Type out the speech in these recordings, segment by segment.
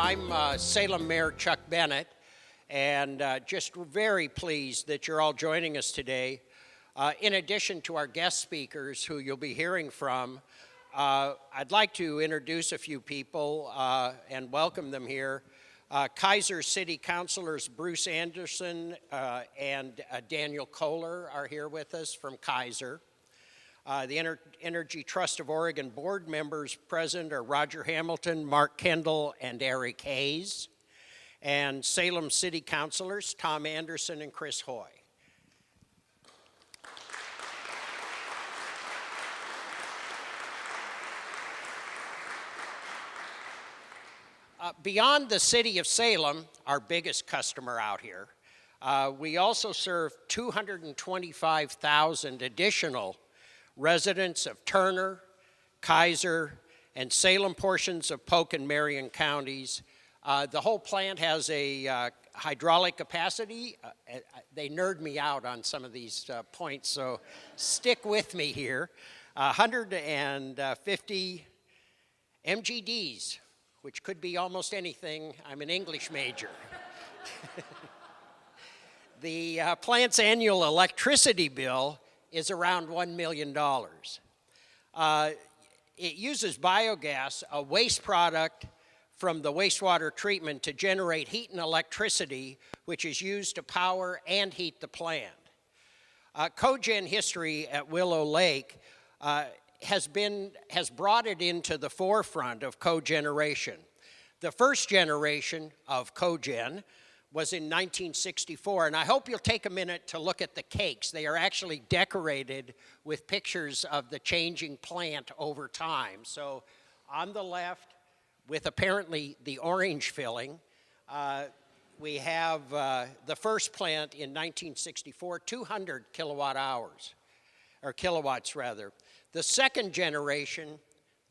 I'm Salem Mayor Chuck Bennett, and just very pleased that you're all joining us today. In addition to our guest speakers who you'll be hearing from, I'd like to introduce a few people and welcome them here. Kaiser City Councilors Bruce Anderson and Daniel Kohler are here with us from Kaiser. The Energy Trust of Oregon board members present are Roger Hamilton, Mark Kendall, and Eric Hayes. And Salem City Councilors Tom Anderson and Chris Hoy. Beyond the city of Salem, our biggest customer out here, we also serve 225,000 additional residents of Turner, Kaiser, and Salem portions of Polk and Marion counties. The whole plant has a hydraulic capacity. They nerd me out on some of these points, so stick with me here. 150 MGDs, which could be almost anything. I'm an English major. The plant's annual electricity bill is around $1 million. It uses biogas, a waste product from the wastewater treatment, to generate heat and electricity, which is used to power and heat the plant. Cogen history at Willow Lake has brought it into the forefront of cogeneration. The first generation of cogen was in 1964, and I hope you'll take a minute to look at the cakes. They are actually decorated with pictures of the changing plant over time. So on the left, with apparently the orange filling, we have the first plant in 1964, 200 kilowatt hours, or kilowatts rather. The second generation,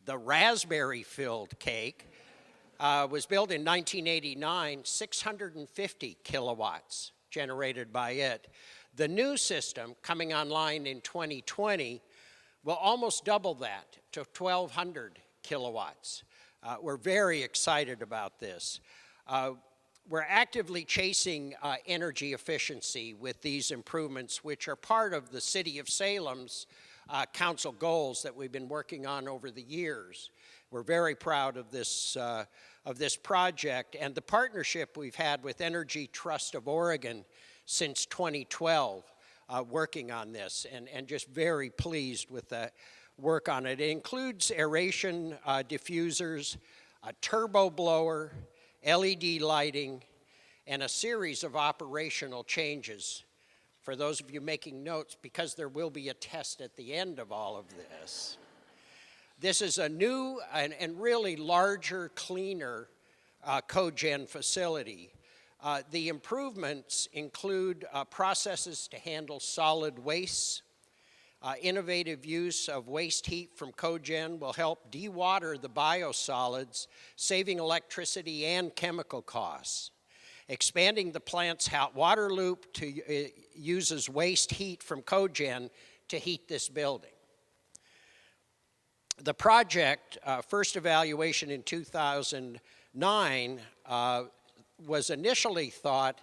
the raspberry-filled cake, was built in 1989, 650 kilowatts generated by it. The new system, coming online in 2020, will almost double that to 1,200 kilowatts. We're very excited about this. We're actively chasing energy efficiency with these improvements, which are part of the City of Salem's council goals that we've been working on over the years. We're very proud of this project and the partnership we've had with Energy Trust of Oregon since 2012, working on this, and just very pleased with the work on it. It includes aeration diffusers, a turbo blower, LED lighting, and a series of operational changes. For those of you making notes, because there will be a test at the end of all of this. This is a new and really larger, cleaner cogen facility. The improvements include processes to handle solid wastes. Innovative use of waste heat from cogen will help dewater the biosolids, saving electricity and chemical costs. Expanding the plant's hot water loop uses waste heat from cogen to heat this building. The project, first evaluation in 2009, was initially thought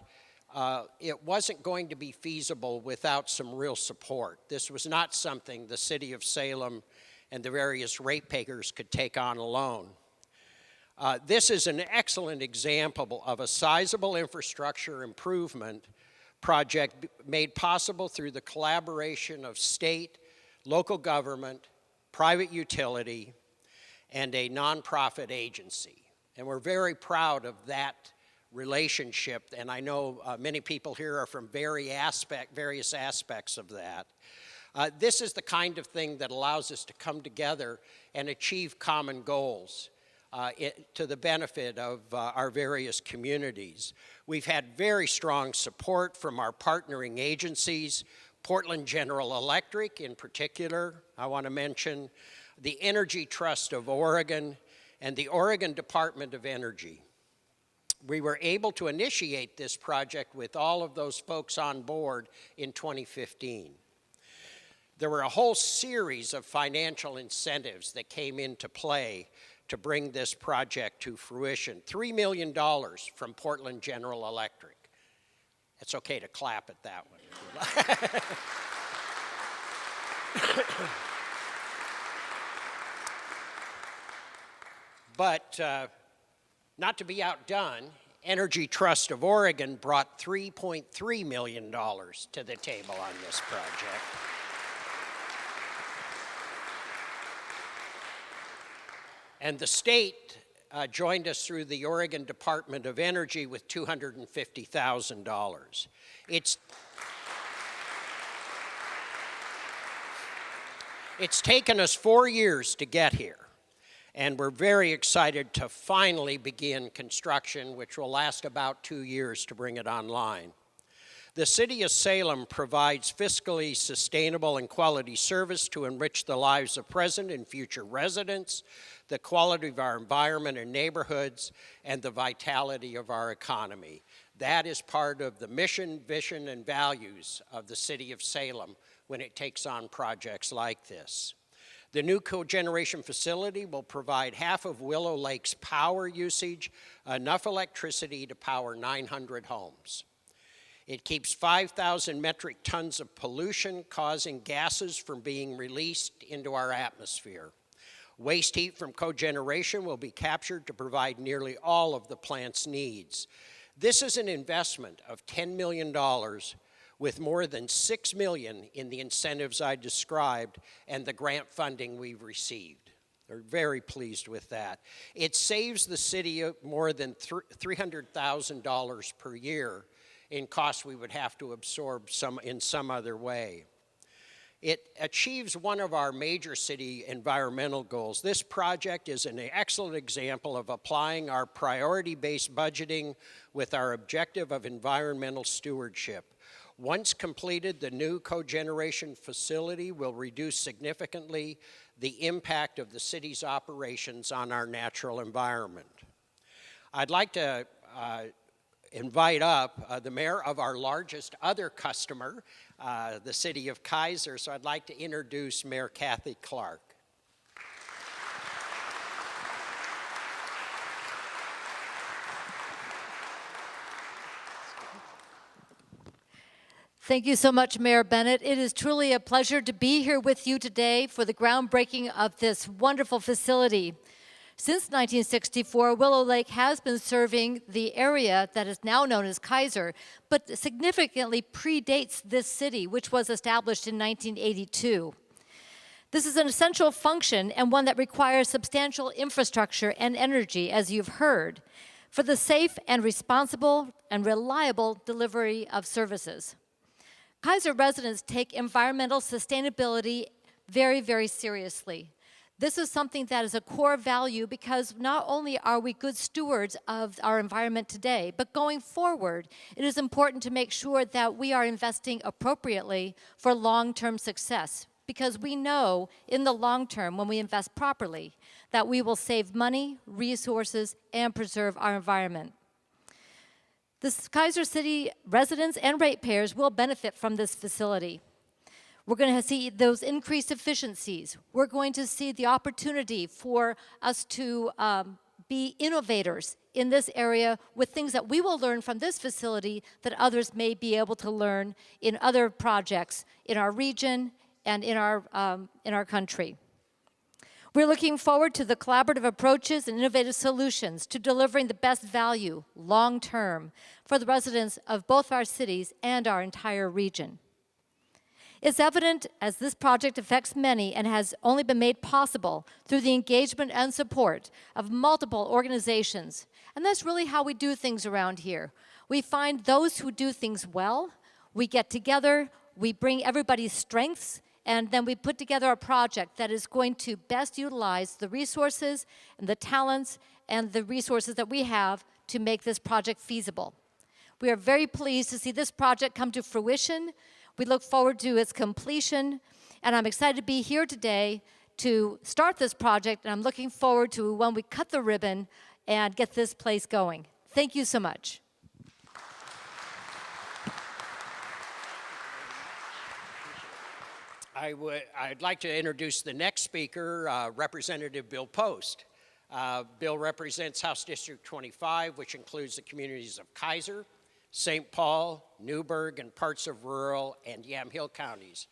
it wasn't going to be feasible without some real support. This was not something the City of Salem and the various ratepayers could take on alone. This is an excellent example of a sizable infrastructure improvement project made possible through the collaboration of state, local government, private utility, and a nonprofit agency. And we're very proud of that relationship, and I know many people here are from various aspects of that. This is the kind of thing that allows us to come together and achieve common goals to the benefit of our various communities. We've had very strong support from our partnering agencies, Portland General Electric in particular, I want to mention, the Energy Trust of Oregon, and the Oregon Department of Energy. We were able to initiate this project with all of those folks on board in 2015. There were a whole series of financial incentives that came into play to bring this project to fruition. $3 million from Portland General Electric. It's okay to clap at that one. But not to be outdone, Energy Trust of Oregon brought $3.3 million to the table on this project. And the state joined us through the Oregon Department of Energy with $250,000. It's taken us 4 years to get here, and we're very excited to finally begin construction, which will last about 2 years to bring it online. The City of Salem provides fiscally sustainable and quality service to enrich the lives of present and future residents, the quality of our environment and neighborhoods, and the vitality of our economy. That is part of the mission, vision, and values of the City of Salem when it takes on projects like this. The new cogeneration facility will provide half of Willow Lake's power usage, enough electricity to power 900 homes. It keeps 5,000 metric tons of pollution causing gases from being released into our atmosphere. Waste heat from cogeneration will be captured to provide nearly all of the plant's needs. This is an investment of $10 million with more than $6 million in the incentives I described and the grant funding we've received. They're very pleased with that. It saves the city more than $300,000 per year in costs we would have to absorb in some other way. It achieves one of our major city environmental goals. This project is an excellent example of applying our priority-based budgeting with our objective of environmental stewardship. Once completed, the new cogeneration facility will reduce significantly the impact of the city's operations on our natural environment. I'd like to invite up the mayor of our largest other customer, the city of Kaiser. So I'd like to introduce Mayor Kathy Clark. Thank you so much, Mayor Bennett. It is truly a pleasure to be here with you today for the groundbreaking of this wonderful facility. Since 1964, Willow Lake has been serving the area that is now known as Kaiser, but significantly predates this city, which was established in 1982. This is an essential function and one that requires substantial infrastructure and energy, as you've heard, for the safe and responsible and reliable delivery of services. Kaiser residents take environmental sustainability very, very seriously. This is something that is a core value because not only are we good stewards of our environment today, but going forward, it is important to make sure that we are investing appropriately for long-term success, because we know in the long term, when we invest properly, that we will save money, resources, and preserve our environment. The Kaiser City residents and ratepayers will benefit from this facility. We're going to see those increased efficiencies. We're going to see the opportunity for us to be innovators in this area with things that we will learn from this facility that others may be able to learn in other projects in our region and in our country. We're looking forward to the collaborative approaches and innovative solutions to delivering the best value long-term for the residents of both our cities and our entire region. It's evident as this project affects many and has only been made possible through the engagement and support of multiple organizations. And that's really how we do things around here. We find those who do things well, we get together, we bring everybody's strengths, and then we put together a project that is going to best utilize the resources and the talents and the resources that we have to make this project feasible. We are very pleased to see this project come to fruition. We look forward to its completion, and I'm excited to be here today to start this project, and I'm looking forward to when we cut the ribbon and get this place going. Thank you so much. I'd like to introduce the next speaker, Representative Bill Post. Bill represents House District 25, which includes the communities of Kaiser, St. Paul, Newburgh, and parts of rural and Yamhill counties.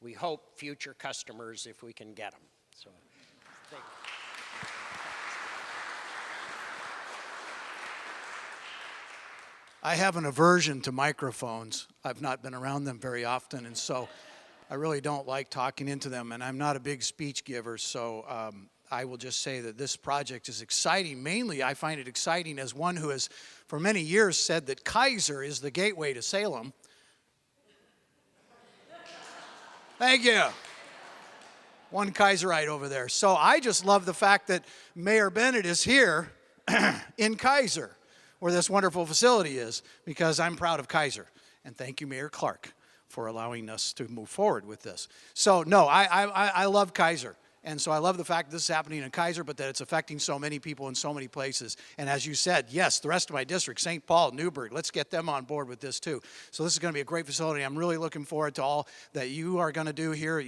We hope future customers if we can get them. So, thank you. I have an aversion to microphones. I've not been around them very often, and so I really don't like talking into them, and I'm not a big speech giver, so I will just say that this project is exciting. Mainly, I find it exciting as one who has, for many years, said that Kaiser is the gateway to Salem. Thank you. One Kaiserite over there. So I just love the fact that Mayor Bennett is here in Kaiser, where this wonderful facility is, because I'm proud of Kaiser. And thank you, Mayor Clark, for allowing us to move forward with this. So no, I love Kaiser. And so I love the fact that this is happening in Kaiser, but that it's affecting so many people in so many places. And as you said, yes, the rest of my district, St. Paul, Newburgh, let's get them on board with this too. So this is going to be a great facility. I'm really looking forward to all that you are going to do here.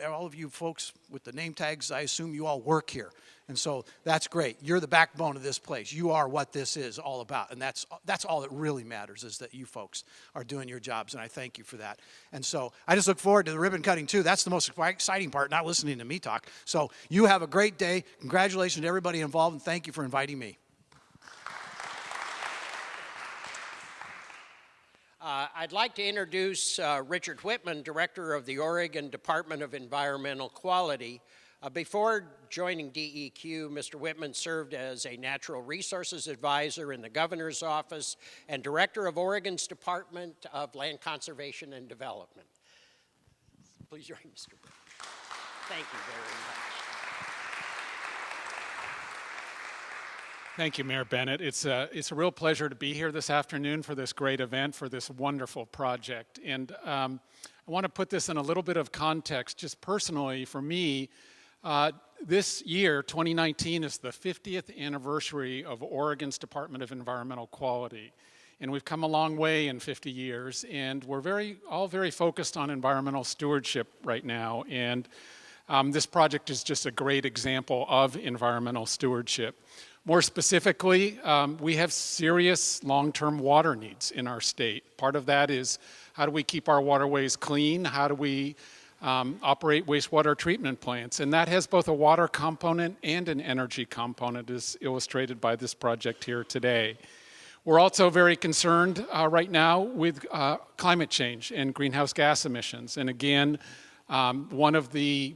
All of you folks with the name tags, I assume you all work here. And so that's great. You're the backbone of this place. You are what this is all about. And that's all that really matters, is that you folks are doing your jobs. And I thank you for that. And so I just look forward to the ribbon cutting too. That's the most exciting part, not listening to me talk. So you have a great day. Congratulations to everybody involved, and thank you for inviting me. I'd like to introduce Richard Whitman, Director of the Oregon Department of Environmental Quality. Before joining DEQ, Mr. Whitman served as a Natural Resources Advisor in the Governor's Office and Director of Oregon's Department of Land Conservation and Development. Please join Mr. Whitman. Thank you very much. Thank you, Mayor Bennett. It's a real pleasure to be here this afternoon for this great event, for this wonderful project. And I want to put this in a little bit of context. Just personally, for me, this year, 2019, is the 50th anniversary of Oregon's Department of Environmental Quality. And we've come a long way in 50 years, and we're all very focused on environmental stewardship right now. And this project is just a great example of environmental stewardship. More specifically, we have serious long-term water needs in our state. Part of that is, how do we keep our waterways clean? How do we operate wastewater treatment plants? And that has both a water component and an energy component, as illustrated by this project here today. We're also very concerned right now with climate change and greenhouse gas emissions. And again, one of the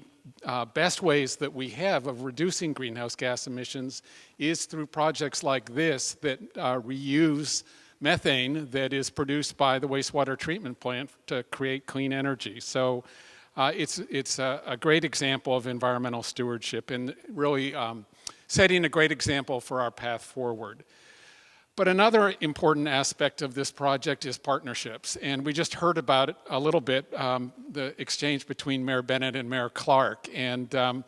best ways that we have of reducing greenhouse gas emissions is through projects like this that reuse methane that is produced by the wastewater treatment plant to create clean energy. So it's a great example of environmental stewardship and really setting a great example for our path forward. But another important aspect of this project is partnerships. And we just heard about it a little bit, the exchange between Mayor Bennett and Mayor Clark. And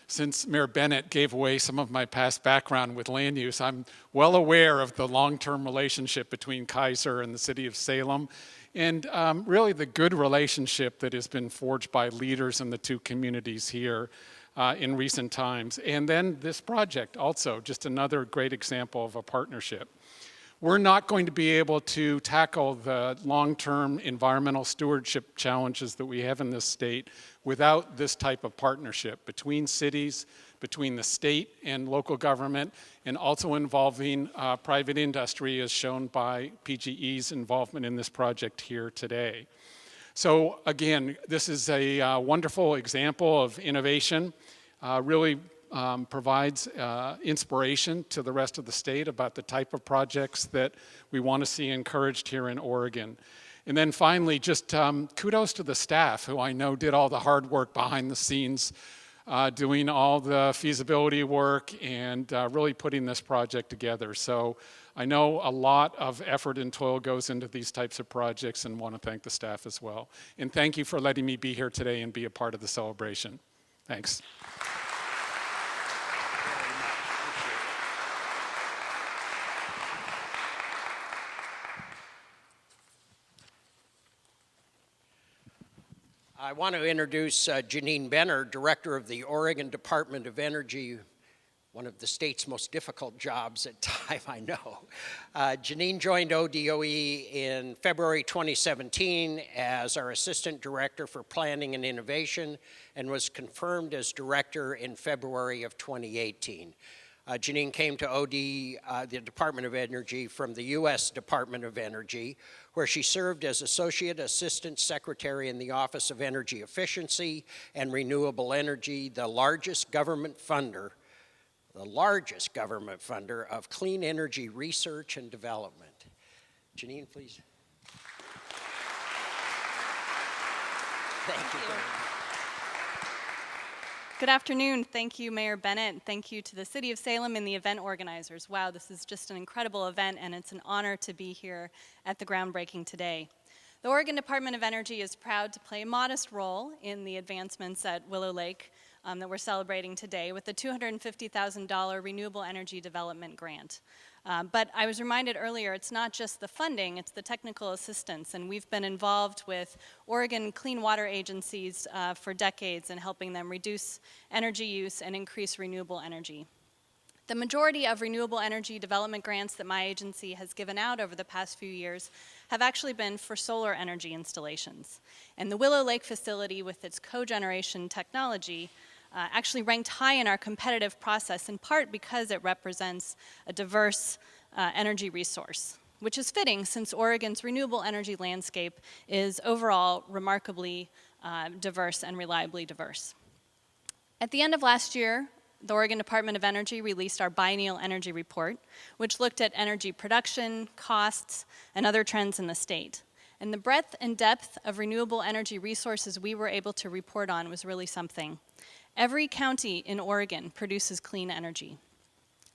since Mayor Bennett gave away some of my past background with land use, I'm well aware of the long-term relationship between Kaiser and the city of Salem, and really the good relationship that has been forged by leaders in the two communities here in recent times. And then this project also, just another great example of a partnership. We're not going to be able to tackle the long-term environmental stewardship challenges that we have in this state without this type of partnership between cities, between the state and local government, and also involving private industry, as shown by PGE's involvement in this project here today. So again, this is a wonderful example of innovation, really provides inspiration to the rest of the state about the type of projects that we want to see encouraged here in Oregon. And then finally, just kudos to the staff, who I know did all the hard work behind the scenes, doing all the feasibility work and really putting this project together. So I know a lot of effort and toil goes into these types of projects, and want to thank the staff as well. And thank you for letting me be here today and be a part of the celebration. Thanks. I want to introduce Janine Benner, Director of the Oregon Department of Energy one of the state's most difficult jobs at time, I know. Janine joined ODOE in February 2017 as our Assistant Director for Planning and Innovation and was confirmed as Director in February of 2018. Janine came to the Department of Energy from the U.S. Department of Energy, where she served as Associate Assistant Secretary in the Office of Energy Efficiency and Renewable Energy, the largest government funder of clean energy research and development. Janine, please. Thank you. Good afternoon. Thank you, Mayor Bennett. Thank you to the City of Salem and the event organizers. Wow, this is just an incredible event, and it's an honor to be here at the groundbreaking today. The Oregon Department of Energy is proud to play a modest role in the advancements at Willow Lake that we're celebrating today with the $250,000 Renewable Energy Development Grant. But I was reminded earlier, it's not just the funding, it's the technical assistance, and we've been involved with Oregon clean water agencies for decades in helping them reduce energy use and increase renewable energy. The majority of renewable energy development grants that my agency has given out over the past few years have actually been for solar energy installations. And the Willow Lake facility with its cogeneration technology actually ranked high in our competitive process, in part because it represents a diverse energy resource, which is fitting since Oregon's renewable energy landscape is overall remarkably diverse and reliably diverse. At the end of last year, the Oregon Department of Energy released our biennial energy report, which looked at energy production, costs, and other trends in the state. And the breadth and depth of renewable energy resources we were able to report on was really something. Every county in Oregon produces clean energy.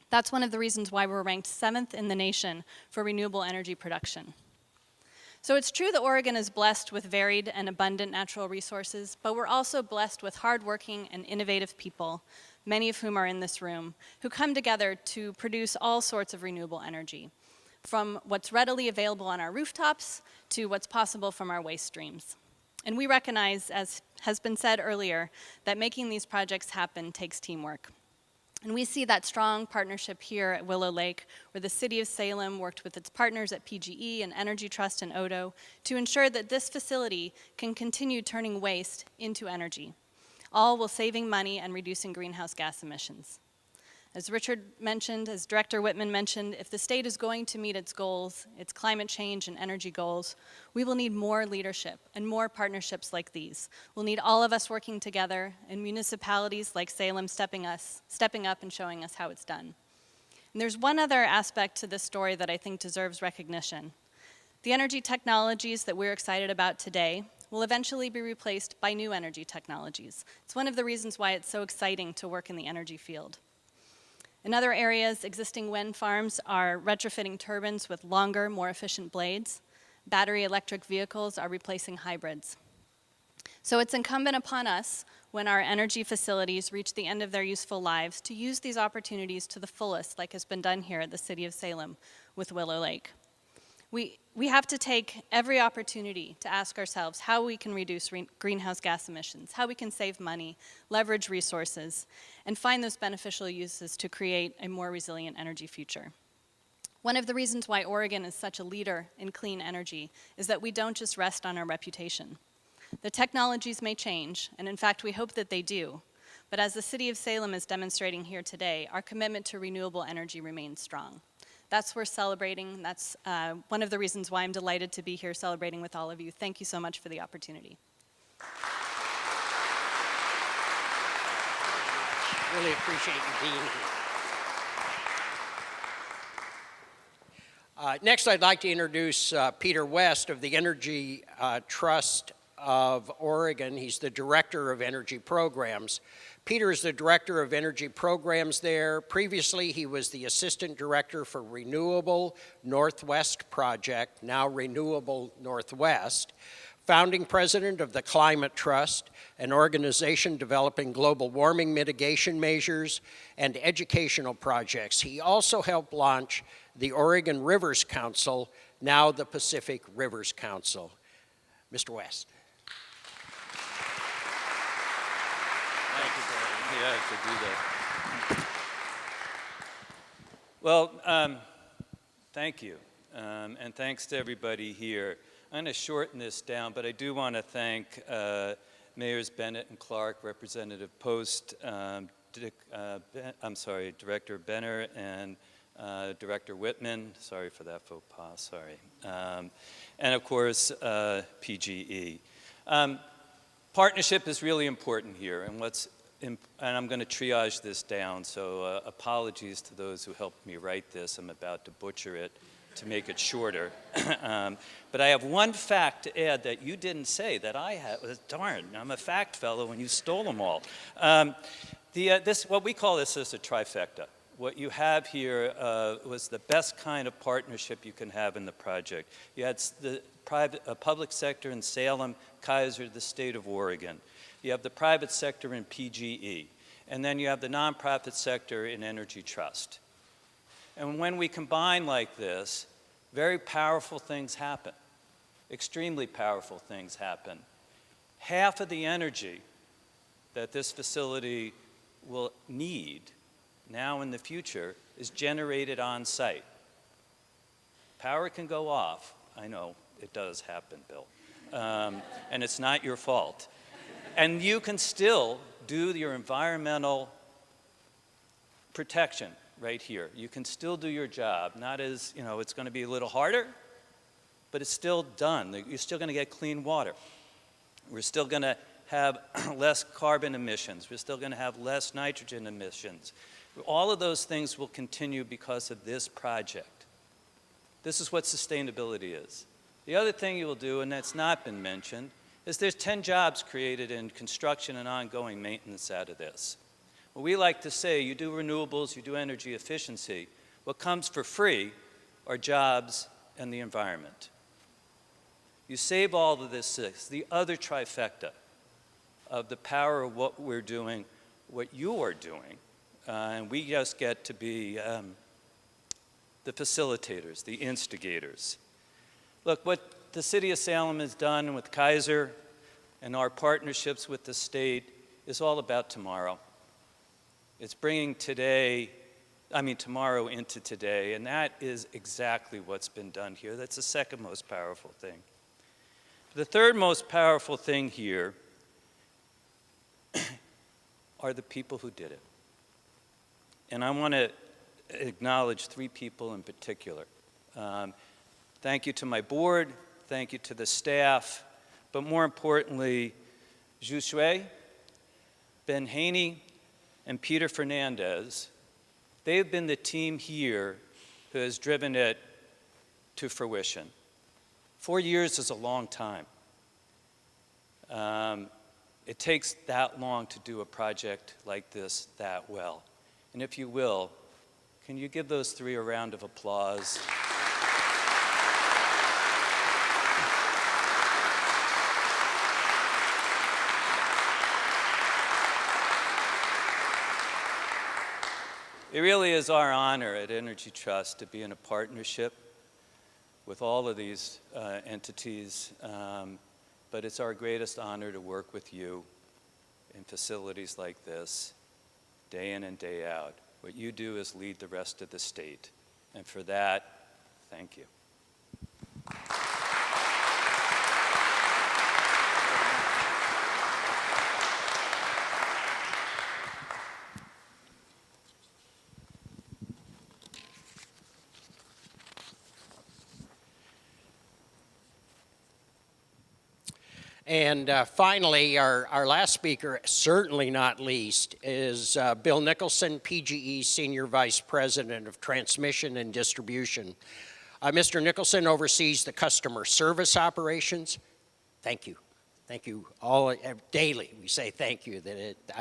That's one of the reasons why we're ranked 7th in the nation for renewable energy production. So it's true that Oregon is blessed with varied and abundant natural resources, but we're also blessed with hardworking and innovative people, many of whom are in this room, who come together to produce all sorts of renewable energy, from what's readily available on our rooftops to what's possible from our waste streams. And we recognize, as has been said earlier, that making these projects happen takes teamwork. And we see that strong partnership here at Willow Lake, where the City of Salem worked with its partners at PGE and Energy Trust and Odo to ensure that this facility can continue turning waste into energy, all while saving money and reducing greenhouse gas emissions. As Richard mentioned, as Director Whitman mentioned, if the state is going to meet its goals, its climate change and energy goals, we will need more leadership and more partnerships like these. We'll need all of us working together and municipalities like Salem stepping up and showing us how it's done. And there's one other aspect to this story that I think deserves recognition. The energy technologies that we're excited about today will eventually be replaced by new energy technologies. It's one of the reasons why it's so exciting to work in the energy field. In other areas, existing wind farms are retrofitting turbines with longer, more efficient blades. Battery electric vehicles are replacing hybrids. So it's incumbent upon us, when our energy facilities reach the end of their useful lives, to use these opportunities to the fullest, like has been done here at the City of Salem with Willow Lake. We have to take every opportunity to ask ourselves how we can reduce greenhouse gas emissions, how we can save money, leverage resources, and find those beneficial uses to create a more resilient energy future. One of the reasons why Oregon is such a leader in clean energy is that we don't just rest on our reputation. The technologies may change, and in fact, we hope that they do. But as the City of Salem is demonstrating here today, our commitment to renewable energy remains strong. That's worth celebrating. That's one of the reasons why I'm delighted to be here celebrating with all of you. Thank you so much for the opportunity. Really appreciate you being here. Next, I'd like to introduce Peter West of the Energy Trust of Oregon. He's the Director of Energy Programs. Peter is the Director of Energy Programs there. Previously, he was the Assistant Director for Renewable Northwest Project, now Renewable Northwest, founding President of the Climate Trust, an organization developing global warming mitigation measures and educational projects. He also helped launch the Oregon Rivers Council, now the Pacific Rivers Council. Mr. West. Yeah, I could do that. Well, thank you, and thanks to everybody here. I'm going to shorten this down, but I do want to thank Mayors Bennett and Clark, Representative Post, Director Benner, and Director Whitman. Sorry for that faux pas, sorry. And of course, PGE. Partnership is really important here, and I'm going to triage this down, so apologies to those who helped me write this. I'm about to butcher it to make it shorter. But I have one fact to add that you didn't say that I had. Darn, I'm a fact fellow and you stole them all. What we call this is a trifecta. What you have here was the best kind of partnership you can have in the project. You had the public sector in Salem, Kaiser, the state of Oregon. You have the private sector in PGE. And then you have the nonprofit sector in Energy Trust. And when we combine like this, very powerful things happen. Extremely powerful things happen. Half of the energy that this facility will need now in the future is generated on site. Power can go off. I know it does happen, Bill. And it's not your fault. And you can still do your environmental protection right here. You can still do your job. Not as, it's going to be a little harder, but it's still done. You're still going to get clean water. We're still going to have less carbon emissions. We're still going to have less nitrogen emissions. All of those things will continue because of this project. This is what sustainability is. The other thing you will do, and that's not been mentioned, is there's 10 jobs created in construction and ongoing maintenance out of this. Well, we like to say you do renewables, you do energy efficiency. What comes for free are jobs and the environment. You save all of this, the other trifecta of the power of what we're doing, what you are doing, and we just get to be the facilitators, the instigators. Look, what the city of Salem has done with Kaiser and our partnerships with the state is all about tomorrow. It's bringing tomorrow into today, and that is exactly what's been done here. That's the second most powerful thing. The third most powerful thing here are the people who did it. And I want to acknowledge 3 people in particular. Thank you to my board, thank you to the staff, but more importantly, Zhu Shui, Ben Haney, and Peter Fernandez. They've been the team here who has driven it to fruition. 4 years is a long time. It takes that long to do a project like this that well. And if you will, can you give those 3 a round of applause? It really is our honor at Energy Trust to be in a partnership with all of these entities, but it's our greatest honor to work with you in facilities like this, day in and day out. What you do is lead the rest of the state, and for that, thank you. And finally, our last speaker, certainly not least, is Bill Nicholson, PGE Senior Vice President of Transmission and Distribution. Mr. Nicholson oversees the customer service operations. Thank you. Thank you all daily. We say thank you.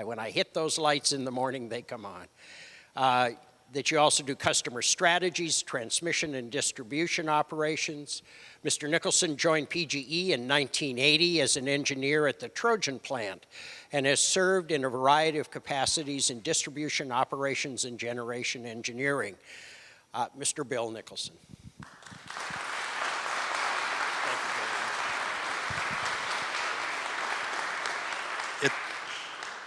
When I hit those lights in the morning, they come on. That you also do customer strategies, transmission and distribution operations. Mr. Nicholson joined PGE in 1980 as an engineer at the Trojan plant and has served in a variety of capacities in distribution operations and generation engineering. Mr. Bill Nicholson.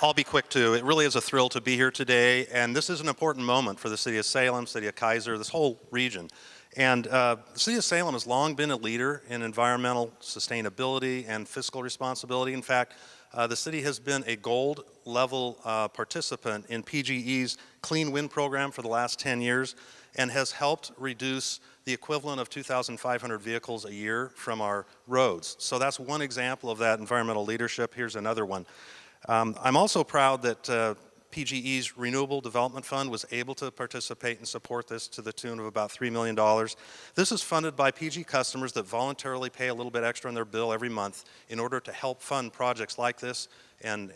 I'll be quick too. It really is a thrill to be here today, and this is an important moment for the city of Salem, city of Kaiser, this whole region. And the city of Salem has long been a leader in environmental sustainability and fiscal responsibility. In fact, the city has been a gold level participant in PGE's Clean Wind program for the last 10 years and has helped reduce the equivalent of 2,500 vehicles a year from our roads. So that's one example of that environmental leadership. Here's another one. I'm also proud that PGE's Renewable Development Fund was able to participate and support this to the tune of about $3 million. This is funded by PG customers that voluntarily pay a little bit extra on their bill every month in order to help fund projects like this and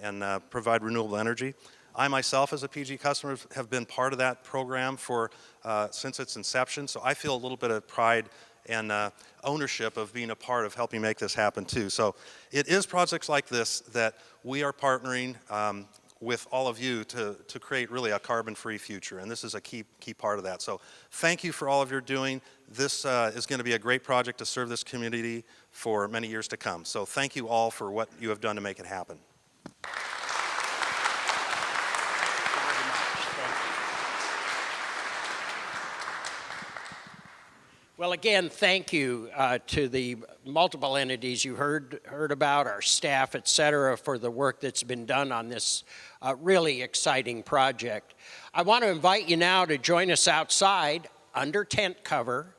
provide renewable energy. I myself, as a PG customer, have been part of that program since its inception, so I feel a little bit of pride and ownership of being a part of helping make this happen too. So it is projects like this that we are partnering with all of you to create really a carbon-free future, and this is a key part of that. So thank you for all of your doing. This is going to be a great project to serve this community for many years to come. So thank you all for what you have done to make it happen. Well, again, thank you to the multiple entities you heard about, our staff, et cetera, for the work that's been done on this really exciting project. I want to invite you now to join us outside under tent cover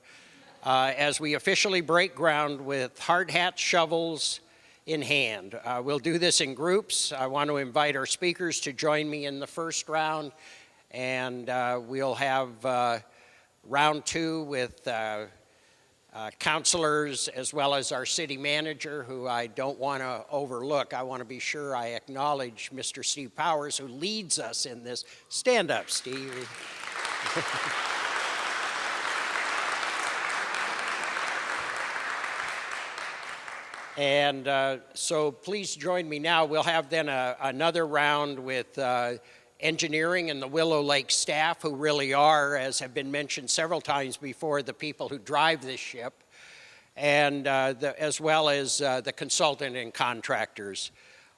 as we officially break ground with hard hats, shovels in hand. We'll do this in groups. I want to invite our speakers to join me in the first round, and we'll have round two with councilors as well as our city manager, who I don't want to overlook. I want to be sure I acknowledge Mr. Steve Powers, who leads us in this. Stand up, Steve. And so please join me now. We'll have then another round with engineering and the Willow Lake staff, who really are, as have been mentioned several times before, the people who drive this ship, and as well as the consultant and contractors.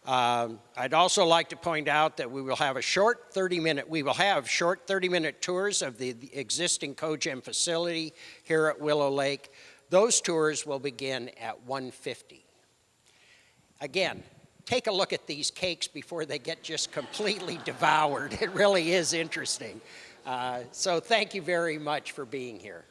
I'd also like to point out that we will have short 30-minute tours of the existing Cogen facility here at Willow Lake. Those tours will begin at 1:50. Again, take a look at these cakes before they get just completely devoured. It really is interesting. So thank you very much for being here.